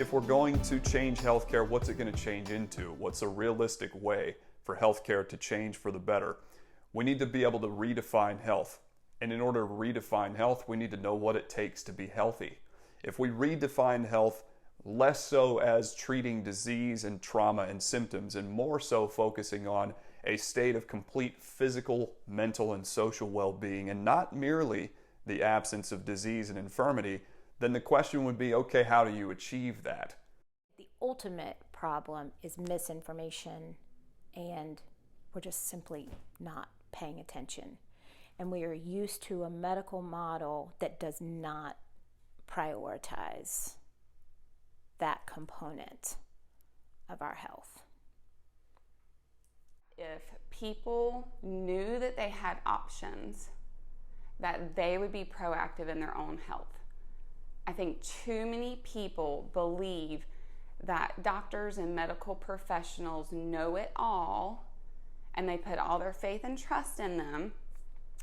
If we're going to change healthcare, what's it going to change into? What's a realistic way for healthcare to change for the better? We need to be able to redefine health. And in order to redefine health, we need to know what it takes to be healthy. If we redefine health less so as treating disease and trauma and symptoms, and more so focusing on a state of complete physical, mental, and social well-being, and not merely the absence of disease and infirmity, then the question would be, okay, how do you achieve that? The ultimate problem is misinformation, and we're just simply not paying attention. And we are used to a medical model that does not prioritize that component of our health. If people knew that they had options, that they would be proactive in their own health. I think too many people believe that doctors and medical professionals know it all, and they put all their faith and trust in them,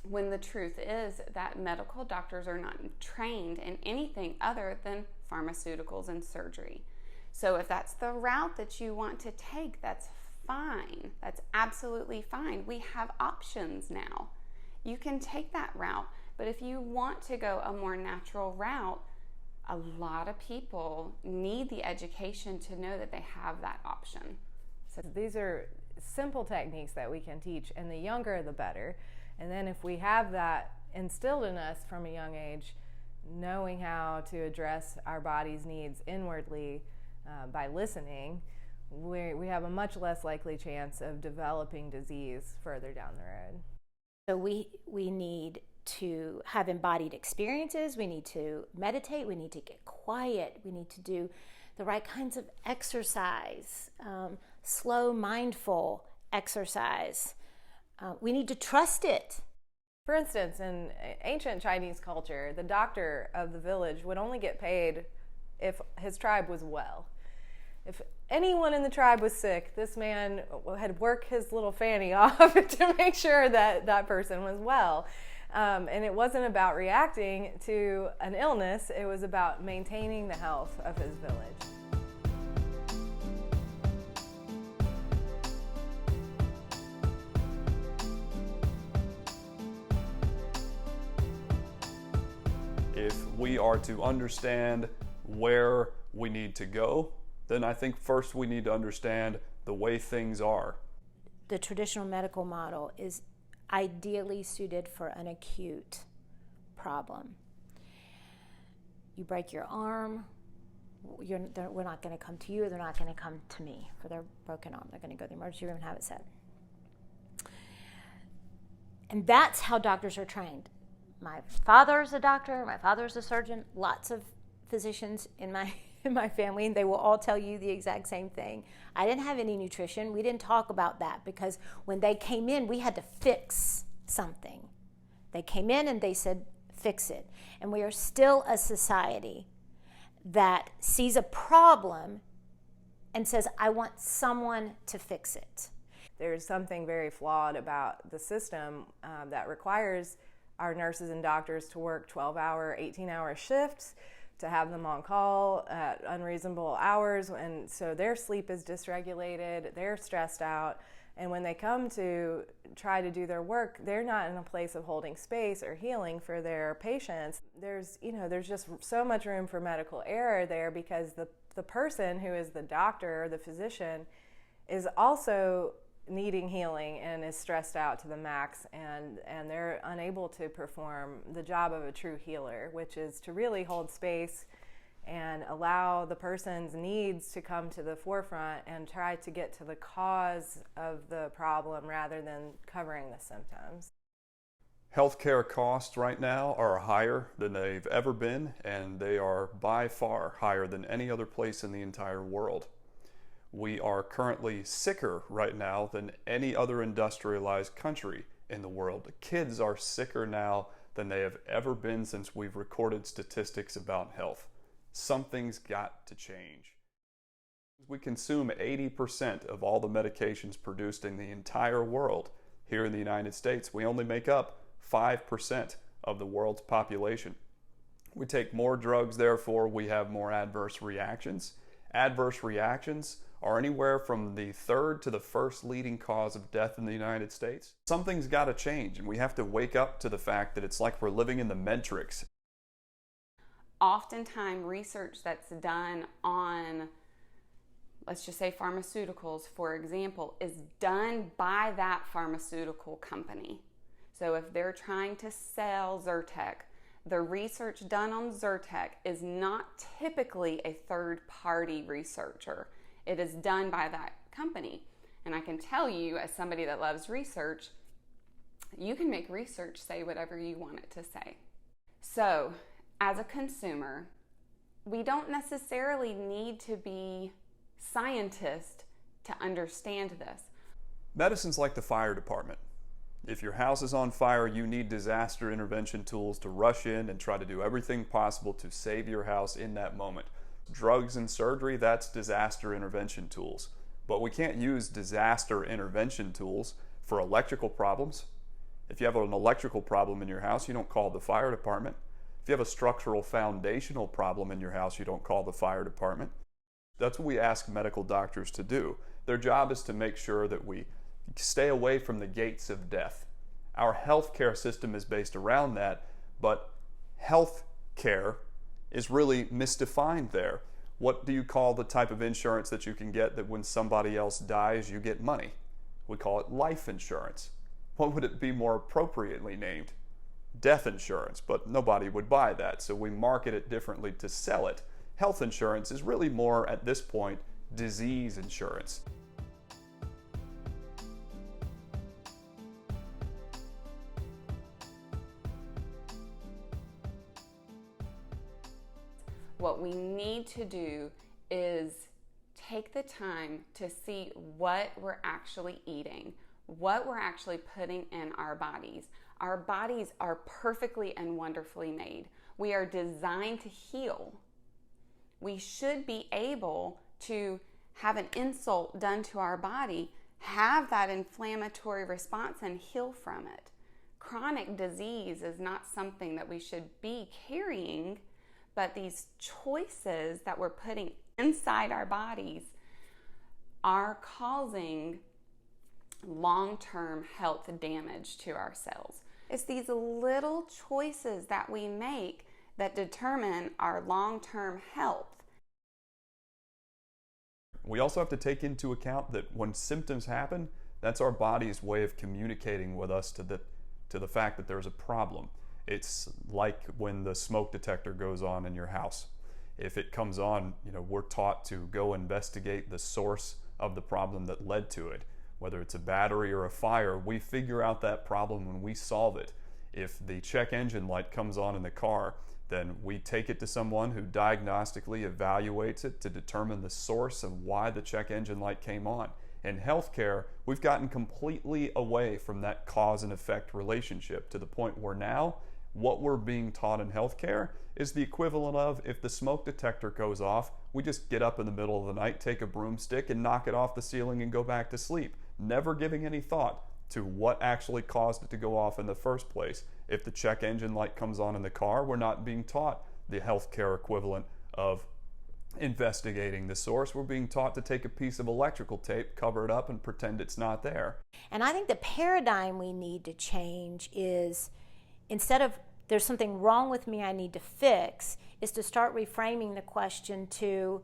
when the truth is that medical doctors are not trained in anything other than pharmaceuticals and surgery. So if that's the route that you want to take, that's fine. That's absolutely fine. We have options now. You can take that route. But if you want to go a more natural route, a lot of people need the education to know that they have that option. So these are simple techniques that we can teach, and the younger the better. And then if we have that instilled in us from a young age, knowing how to address our body's needs inwardly by listening, we have a much less likely chance of developing disease further down the road. So we need to have embodied experiences, we need to meditate, we need to get quiet, we need to do the right kinds of exercise, slow, mindful exercise. We need to trust it. For instance, in ancient Chinese culture, the doctor of the village would only get paid if his tribe was well. If anyone in the tribe was sick, this man had worked his little fanny off to make sure that that person was well. And it wasn't about reacting to an illness, it was about maintaining the health of his village. If we are to understand where we need to go, then I think first we need to understand the way things are. The traditional medical model is ideally suited for an acute problem. You break your arm, we're not going to come to you, they're not going to come to me for their broken arm. They're going to go to the emergency room and have it set. And that's how doctors are trained. My father's a doctor, my father's a surgeon, lots of physicians in my family, and they will all tell you the exact same thing. I didn't have any nutrition. We didn't talk about that because when they came in, we had to fix something. They came in and they said, fix it. And we are still a society that sees a problem and says, I want someone to fix it. There's something very flawed about the system that requires our nurses and doctors to work 12-hour, 18-hour shifts, to have them on call at unreasonable hours, and so their sleep is dysregulated, they're stressed out, and when they come to try to do their work, they're not in a place of holding space or healing for their patients. There's just so much room for medical error there because the person who is the doctor or the physician is also needing healing and is stressed out to the max, and they're unable to perform the job of a true healer, which is to really hold space and allow the person's needs to come to the forefront and try to get to the cause of the problem rather than covering the symptoms. Healthcare costs right now are higher than they've ever been, and they are by far higher than any other place in the entire world. We are currently sicker right now than any other industrialized country in the world. The kids are sicker now than they have ever been since we've recorded statistics about health. Something's got to change. We consume 80% of all the medications produced in the entire world. Here in the United States, we only make up 5% of the world's population. We take more drugs, therefore we have more adverse reactions. adverse reactions are anywhere from the third to the first leading cause of death in the United States. Something's got to change, and we have to wake up to the fact that it's like we're living in the Matrix. Oftentimes, research that's done on, let's just say pharmaceuticals, for example, is done by that pharmaceutical company. So if they're trying to sell Zyrtec, the research done on Zyrtec is not typically a third-party researcher. It is done by that company. And I can tell you, as somebody that loves research, you can make research say whatever you want it to say. So, as a consumer, we don't necessarily need to be scientists to understand this. Medicine's like the fire department. If your house is on fire, you need disaster intervention tools to rush in and try to do everything possible to save your house in that moment. Drugs and surgery, that's disaster intervention tools. But we can't use disaster intervention tools for electrical problems. If you have an electrical problem in your house, you don't call the fire department. If you have a structural foundational problem in your house, you don't call the fire department. That's what we ask medical doctors to do. Their job is to make sure that we stay away from the gates of death. Our healthcare system is based around that, but health care is really misdefined there. What do you call the type of insurance that you can get that when somebody else dies, you get money? We call it life insurance. What would it be more appropriately named? Death insurance, but nobody would buy that, so we market it differently to sell it. Health insurance is really more, at this point, disease insurance. What we need to do is take the time to see what we're actually eating, what we're actually putting in our bodies. Our bodies are perfectly and wonderfully made. We are designed to heal. We should be able to have an insult done to our body, have that inflammatory response, and heal from it. Chronic disease is not something that we should be carrying, but these choices that we're putting inside our bodies are causing long-term health damage to our cells. It's these little choices that we make that determine our long-term health. We also have to take into account that when symptoms happen, that's our body's way of communicating with us to the fact that there's a problem. It's like when the smoke detector goes on in your house. If it comes on, we're taught to go investigate the source of the problem that led to it. Whether it's a battery or a fire, we figure out that problem when we solve it. If the check engine light comes on in the car, then we take it to someone who diagnostically evaluates it to determine the source of why the check engine light came on. In healthcare, we've gotten completely away from that cause and effect relationship to the point where now what we're being taught in healthcare is the equivalent of, if the smoke detector goes off, we just get up in the middle of the night, take a broomstick and knock it off the ceiling and go back to sleep, never giving any thought to what actually caused it to go off in the first place. If the check engine light comes on in the car, we're not being taught the healthcare equivalent of investigating the source. We're being taught to take a piece of electrical tape, cover it up, and pretend it's not there. And I think the paradigm we need to change is, instead of there's something wrong with me I need to fix, is to start reframing the question to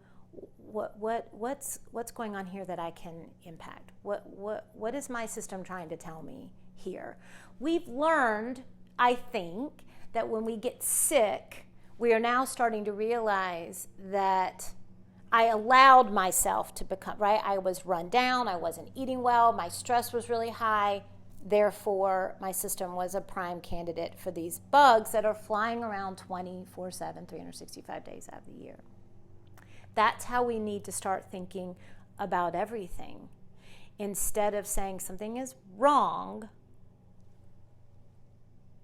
what's going on here that I can impact? What is my system trying to tell me here? We've learned, I think, that when we get sick, we are now starting to realize that I allowed myself to become, right? I was run down, I wasn't eating well, my stress was really high. Therefore, my system was a prime candidate for these bugs that are flying around 24/7, 365 days out of the year. That's how we need to start thinking about everything. Instead of saying something is wrong,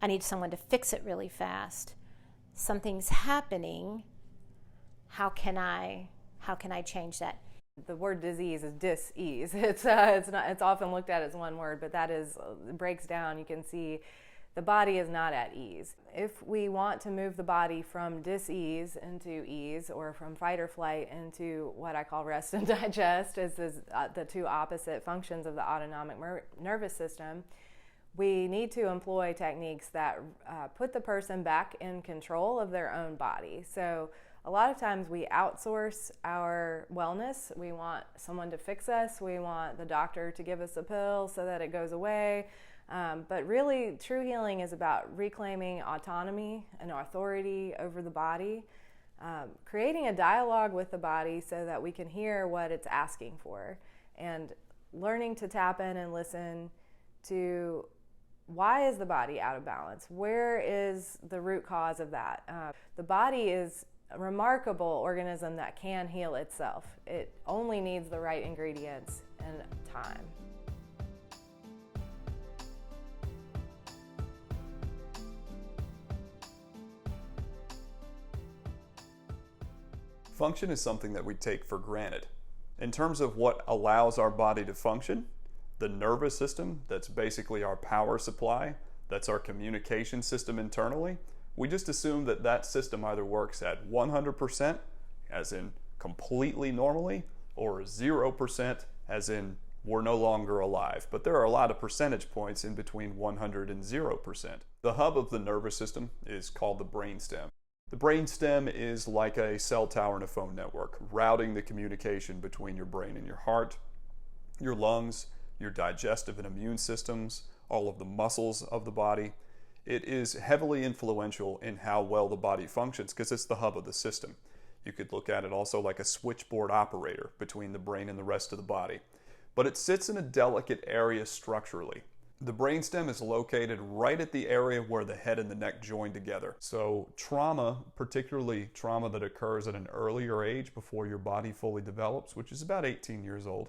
I need someone to fix it really fast. Something's happening. How can I change that? The word disease is dis-ease. It's often looked at as one word, but that is, it breaks down. You can see the body is not at ease. If we want to move the body from dis-ease into ease, or from fight or flight into what I call rest and digest, as the two opposite functions of the autonomic nervous system, we need to employ techniques that put the person back in control of their own body. So a lot of times we outsource our wellness. We want someone to fix us. We want the doctor to give us a pill so that it goes away. But really, true healing is about reclaiming autonomy and authority over the body, creating a dialogue with the body so that we can hear what it's asking for, and learning to tap in and listen to why is the body out of balance? Where is the root cause of that? The body is a remarkable organism that can heal itself. It only needs the right ingredients and time. Function is something that we take for granted. In terms of what allows our body to function, the nervous system, that's basically our power supply, that's our communication system internally, we just assume that that system either works at 100%, as in completely normally, or 0%, as in we're no longer alive. But there are a lot of percentage points in between 100 and 0%. The hub of the nervous system is called the brainstem. The brainstem is like a cell tower in a phone network, routing the communication between your brain and your heart, your lungs, your digestive and immune systems, all of the muscles of the body. It is heavily influential in how well the body functions because it's the hub of the system. You could look at it also like a switchboard operator between the brain and the rest of the body. But it sits in a delicate area structurally. The brainstem is located right at the area where the head and the neck join together. So trauma, particularly trauma that occurs at an earlier age before your body fully develops, which is about 18 years old,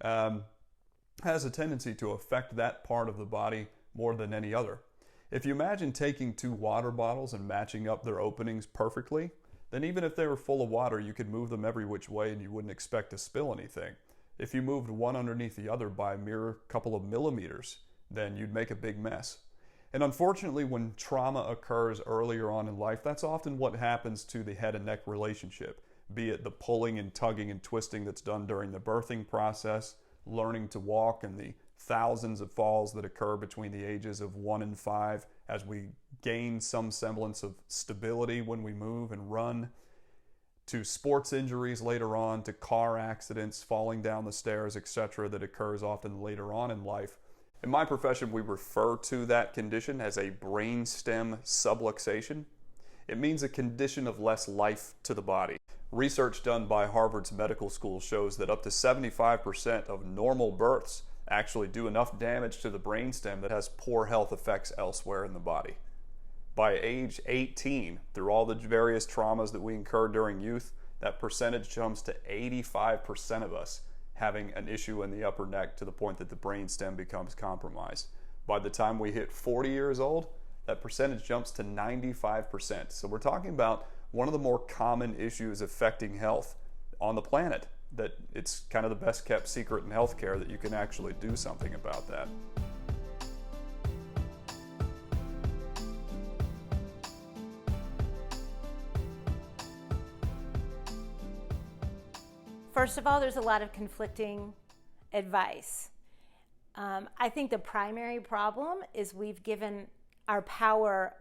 has a tendency to affect that part of the body more than any other. If you imagine taking two water bottles and matching up their openings perfectly, then even if they were full of water, you could move them every which way and you wouldn't expect to spill anything. If you moved one underneath the other by a mere couple of millimeters, then you'd make a big mess. And unfortunately, when trauma occurs earlier on in life, that's often what happens to the head and neck relationship, be it the pulling and tugging and twisting that's done during the birthing process, learning to walk, and the thousands of falls that occur between the ages of 1 and 5 as we gain some semblance of stability when we move and run, to sports injuries later on, to car accidents, falling down the stairs, etc., that occurs often later on in life. In my profession, we refer to that condition as a brainstem subluxation. It means a condition of less life to the body. Research done by Harvard's medical school shows that up to 75% of normal births actually do enough damage to the brainstem that has poor health effects elsewhere in the body. By age 18, through all the various traumas that we incur during youth, that percentage jumps to 85% of us having an issue in the upper neck to the point that the brainstem becomes compromised. By the time we hit 40 years old, that percentage jumps to 95%. So we're talking about one of the more common issues affecting health on the planet, that it's kind of the best kept secret in healthcare that you can actually do something about that. First of all, there's a lot of conflicting advice. I think the primary problem is we've given our power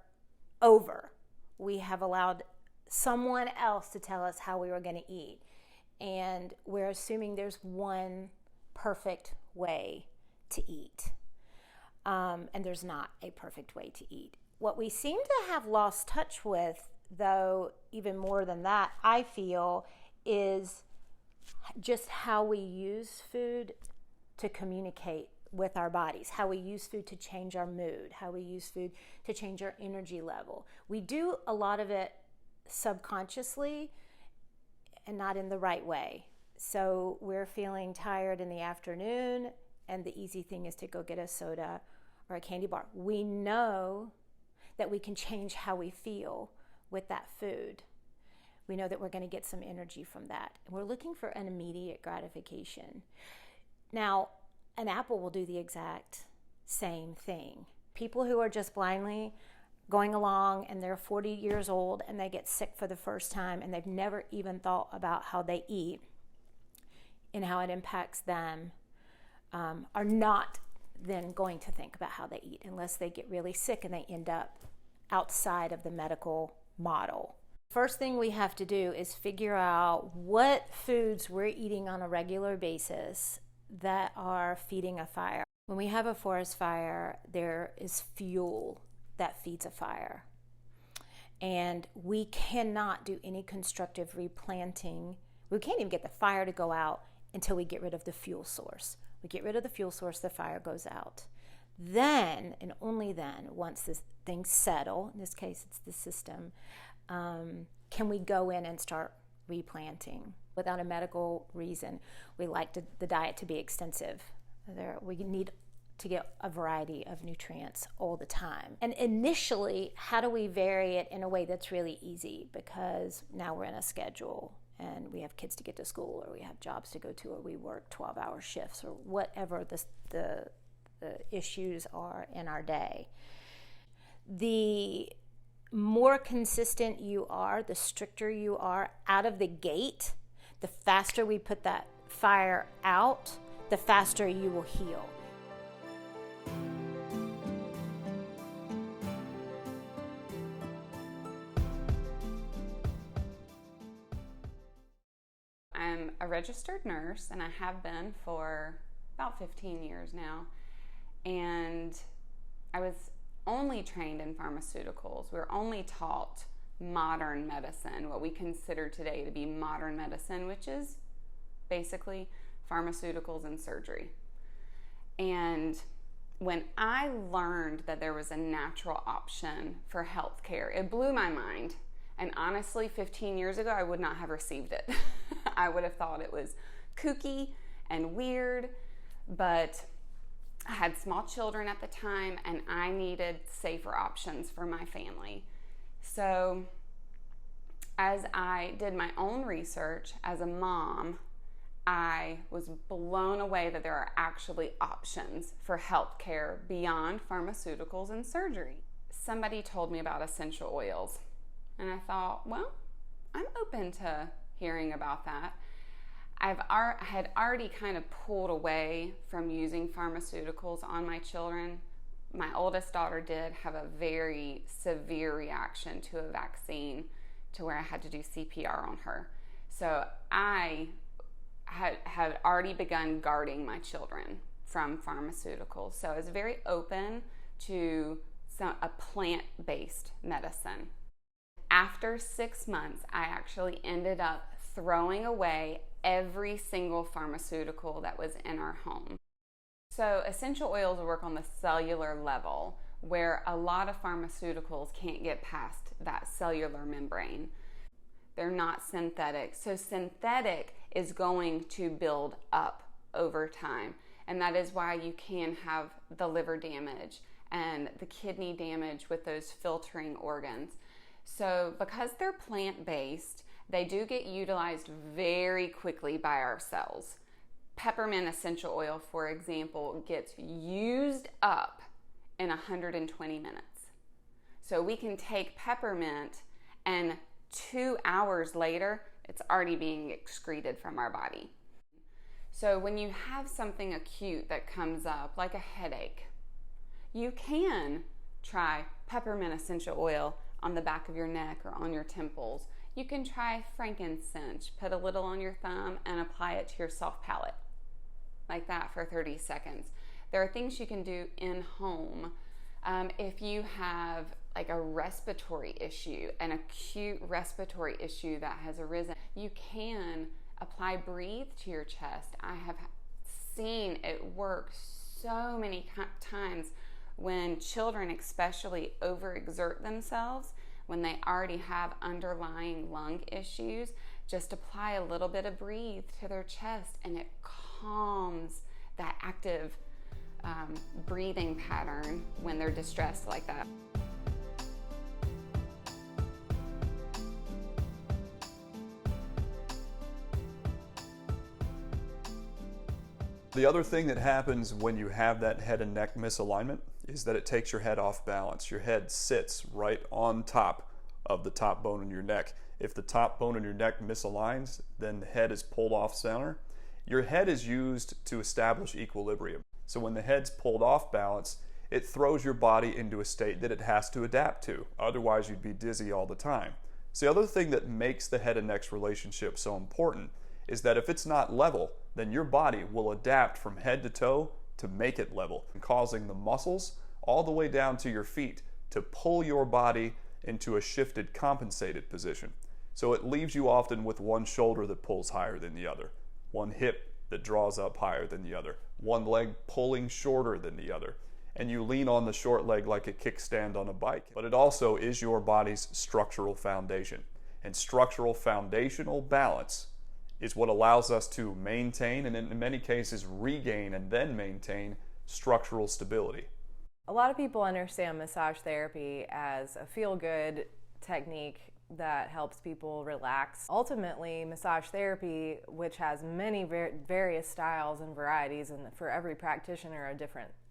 over. We have allowed someone else to tell us how we were going to eat. And we're assuming there's one perfect way to eat. And there's not a perfect way to eat. What we seem to have lost touch with, though, even more than that, I feel, is just how we use food to communicate with our bodies, how we use food to change our mood, how we use food to change our energy level. We do a lot of it subconsciously and not in the right way. So we're feeling tired in the afternoon, and the easy thing is to go get a soda or a candy bar. We know that we can change how we feel with that food. We know that we're going to get some energy from that. And we're looking for an immediate gratification. Now, an apple will do the exact same thing. People who are just blindly going along and they're 40 years old and they get sick for the first time and they've never even thought about how they eat and how it impacts them, are not then going to think about how they eat unless they get really sick and they end up outside of the medical model. First thing we have to do is figure out what foods we're eating on a regular basis that are feeding a fire. When we have a forest fire, there is fuel that feeds a fire. And we cannot do any constructive replanting. We can't even get the fire to go out until we get rid of the fuel source. We get rid of the fuel source, the fire goes out. Then, and only then, once this things settle, in this case it's the system, can we go in and start replanting. Without a medical reason, we like the diet to be extensive. We need to get a variety of nutrients all the time. And initially, how do we vary it in a way that's really easy? Because now we're in a schedule and we have kids to get to school, or we have jobs to go to, or we work 12-hour shifts, or whatever the issues are in our day. The more consistent you are, the stricter you are out of the gate, the faster we put that fire out, the faster you will heal. I'm a registered nurse, and I have been for about 15 years now. And I was only trained in pharmaceuticals. We were only taught modern medicine, what we consider today to be modern medicine, which is basically pharmaceuticals and surgery. And when I learned that there was a natural option for healthcare, it blew my mind. And honestly, 15 years ago, I would not have received it. I would have thought it was kooky and weird, but I had small children at the time and I needed safer options for my family. So as I did my own research as a mom, I was blown away that there are actually options for healthcare beyond pharmaceuticals and surgery. Somebody told me about essential oils, and I thought, well, I'm open to hearing about that. I had already kind of pulled away from using pharmaceuticals on my children. My oldest daughter did have a very severe reaction to a vaccine to where I had to do CPR on her. So I had already begun guarding my children from pharmaceuticals. So I was very open to a plant-based medicine. After 6 months, I actually ended up throwing away every single pharmaceutical that was in our home. So essential oils work on the cellular level, where a lot of pharmaceuticals can't get past that cellular membrane. They're not synthetic. So synthetic is going to build up over time. And that is why you can have the liver damage and the kidney damage with those filtering organs. So because they're plant-based, they do get utilized very quickly by our cells. Peppermint essential oil, for example, gets used up in 120 minutes. So we can take peppermint and 2 hours later, it's already being excreted from our body. So when you have something acute that comes up, like a headache, you can try peppermint essential oil on the back of your neck or on your temples. You can try frankincense, put a little on your thumb and apply it to your soft palate, like that for 30 seconds. There are things you can do in home. If you have like a respiratory issue, an acute respiratory issue that has arisen, you can apply Breathe to your chest. I have seen it work so many times when children especially overexert themselves, when they already have underlying lung issues. Just apply a little bit of Breathe to their chest and it calms that active breathing pattern when they're distressed like that. The other thing that happens when you have that head and neck misalignment is that it takes your head off balance. Your head sits right on top of the top bone in your neck. If the top bone in your neck misaligns, then the head is pulled off center. Your head is used to establish equilibrium. So when the head's pulled off balance, it throws your body into a state that it has to adapt to. Otherwise, you'd be dizzy all the time. So the other thing that makes the head and neck relationship so important is that if it's not level, then your body will adapt from head to toe to make it level, causing the muscles all the way down to your feet to pull your body into a shifted, compensated position. So it leaves you often with one shoulder that pulls higher than the other, one hip that draws up higher than the other, one leg pulling shorter than the other, and you lean on the short leg like a kickstand on a bike. But it also is your body's structural foundation. And structural foundational balance is what allows us to maintain, and in many cases regain and then maintain, structural stability. A lot of people understand massage therapy as a feel-good technique that helps people relax. Ultimately, massage therapy, which has many various styles and varieties, and for every practitioner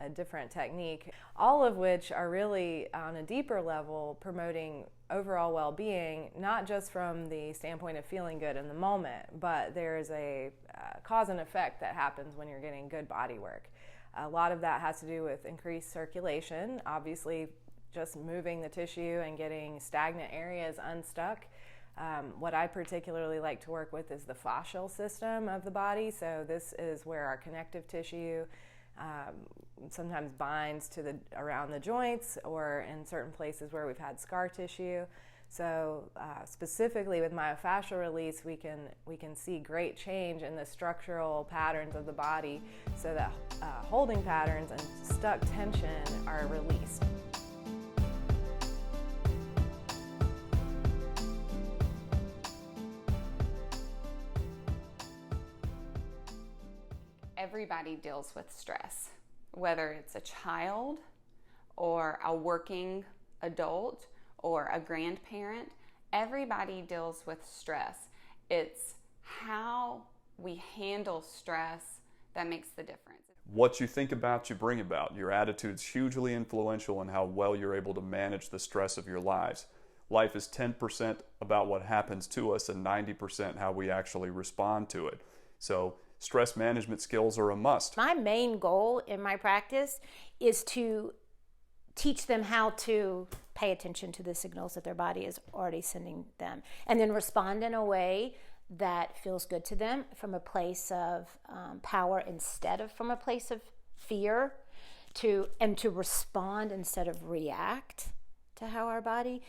a different technique, all of which are really on a deeper level promoting overall well-being, not just from the standpoint of feeling good in the moment, but there's a cause and effect that happens when you're getting good body work. A lot of that has to do with increased circulation, obviously just moving the tissue and getting stagnant areas unstuck. What I particularly like to work with is the fascial system of the body. So this is where our connective tissue sometimes binds to around the joints, or in certain places where we've had scar tissue. So specifically with myofascial release, we can see great change in the structural patterns of the body, so that holding patterns and stuck tension are released. Everybody deals with stress, whether it's a child or a working adult or a grandparent. Everybody deals with stress. It's how we handle stress that makes the difference. What you think about, you bring about. Your attitude's hugely influential in how well you're able to manage the stress of your lives. Life is 10% about what happens to us and 90% how we actually respond to it. So stress management skills are a must. My main goal in my practice is to teach them how to pay attention to the signals that their body is already sending them, and then respond in a way that feels good to them from a place of power instead of from a place of fear, and to respond instead of react to how our body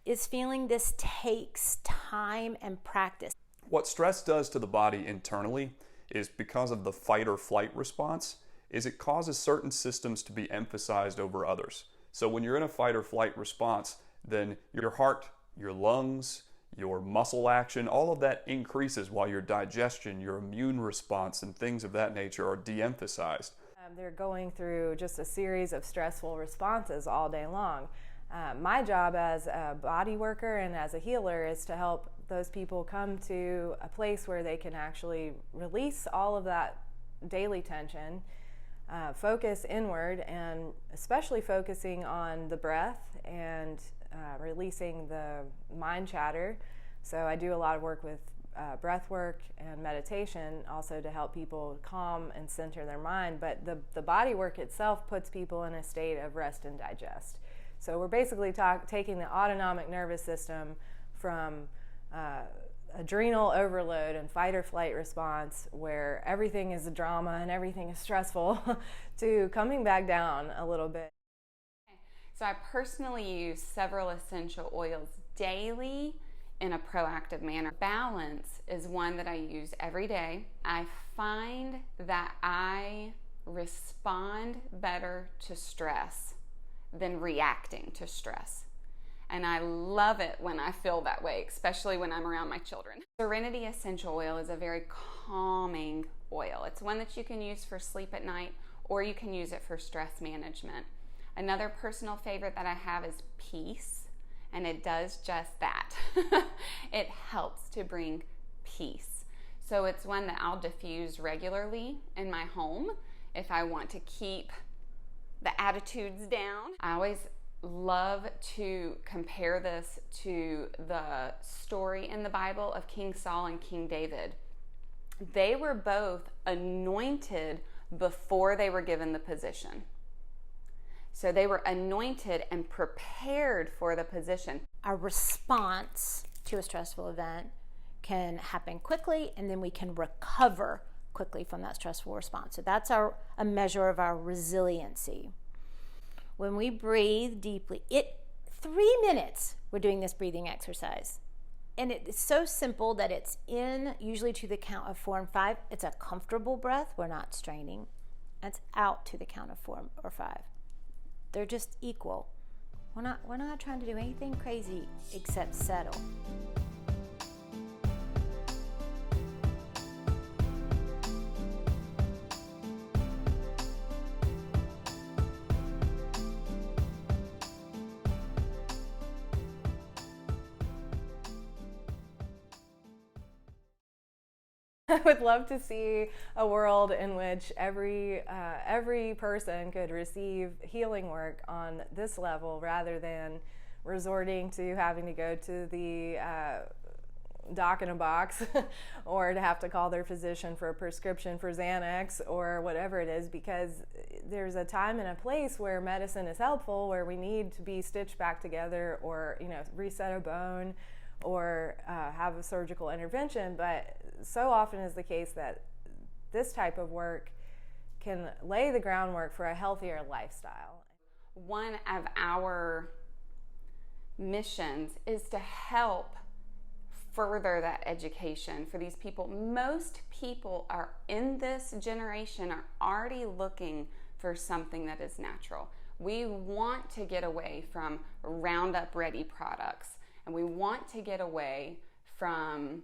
is feeling. This takes time and practice. What stress does to the body internally is, because of the fight or flight response, is it causes certain systems to be emphasized over others. So when you're in a fight or flight response, then your heart, your lungs, your muscle action, all of that increases, while your digestion, your immune response, and things of that nature are de-emphasized. They're going through just a series of stressful responses all day long. My job as a body worker and as a healer is to help those people come to a place where they can actually release all of that daily tension, focus inward, and especially focusing on the breath and releasing the mind chatter. So I do a lot of work with breath work and meditation, also to help people calm and center their mind. But the body work itself puts people in a state of rest and digest. So we're basically taking the autonomic nervous system from adrenal overload and fight or flight response, where everything is a drama and everything is stressful, to coming back down a little bit. So I personally use several essential oils daily in a proactive manner. Balance is one that I use every day. I find that I respond better to stress than reacting to stress. And I love it when I feel that way, especially when I'm around my children. Serenity Essential Oil is a very calming oil. It's one that you can use for sleep at night, or you can use it for stress management. Another personal favorite that I have is Peace, and it does just that. It helps to bring peace. So it's one that I'll diffuse regularly in my home if I want to keep the attitudes down. I always love to compare this to the story in the Bible of King Saul and King David. They were both anointed before they were given the position. So they were anointed and prepared for the position. Our response to a stressful event can happen quickly, and then we can recover quickly from that stressful response. So that's a measure of our resiliency. When we breathe deeply, 3 minutes we're doing this breathing exercise. And it's so simple that it's in usually to the count of 4 and 5. It's a comfortable breath. We're not straining. And it's out to the count of 4 or 5. They're just equal. We're not trying to do anything crazy except settle. I would love to see a world in which every person could receive healing work on this level rather than resorting to having to go to the doc in a box or to have to call their physician for a prescription for Xanax or whatever it is, because there's a time and a place where medicine is helpful, where we need to be stitched back together or reset a bone or have a surgical intervention. But so often is the case that this type of work can lay the groundwork for a healthier lifestyle. One of our missions is to help further that education for these people. Most people are in this generation are already looking for something that is natural. We want to get away from Roundup Ready products, and we want to get away from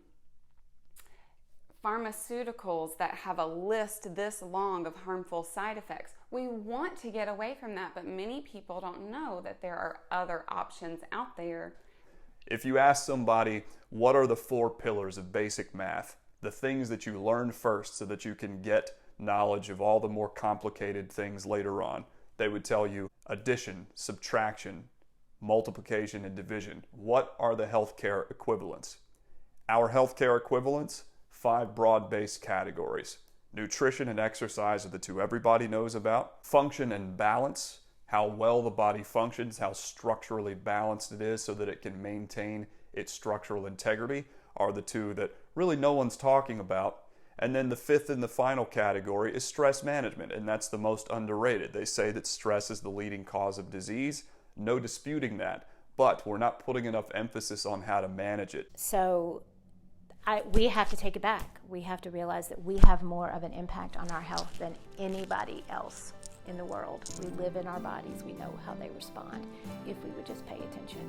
pharmaceuticals that have a list this long of harmful side effects. We want to get away from that, but many people don't know that there are other options out there. If you ask somebody, what are the 4 pillars of basic math, the things that you learn first so that you can get knowledge of all the more complicated things later on, they would tell you addition, subtraction, multiplication, and division. What are the healthcare equivalents? Our healthcare equivalents, 5 broad-based categories. Nutrition and exercise are the 2 everybody knows about. Function and balance, how well the body functions, how structurally balanced it is so that it can maintain its structural integrity, are the 2 that really no one's talking about. And then the 5th and the final category is stress management, and that's the most underrated. They say that stress is the leading cause of disease. No disputing that, but we're not putting enough emphasis on how to manage it. So we have to take it back. We have to realize that we have more of an impact on our health than anybody else in the world. We live in our bodies. We know how they respond if we would just pay attention.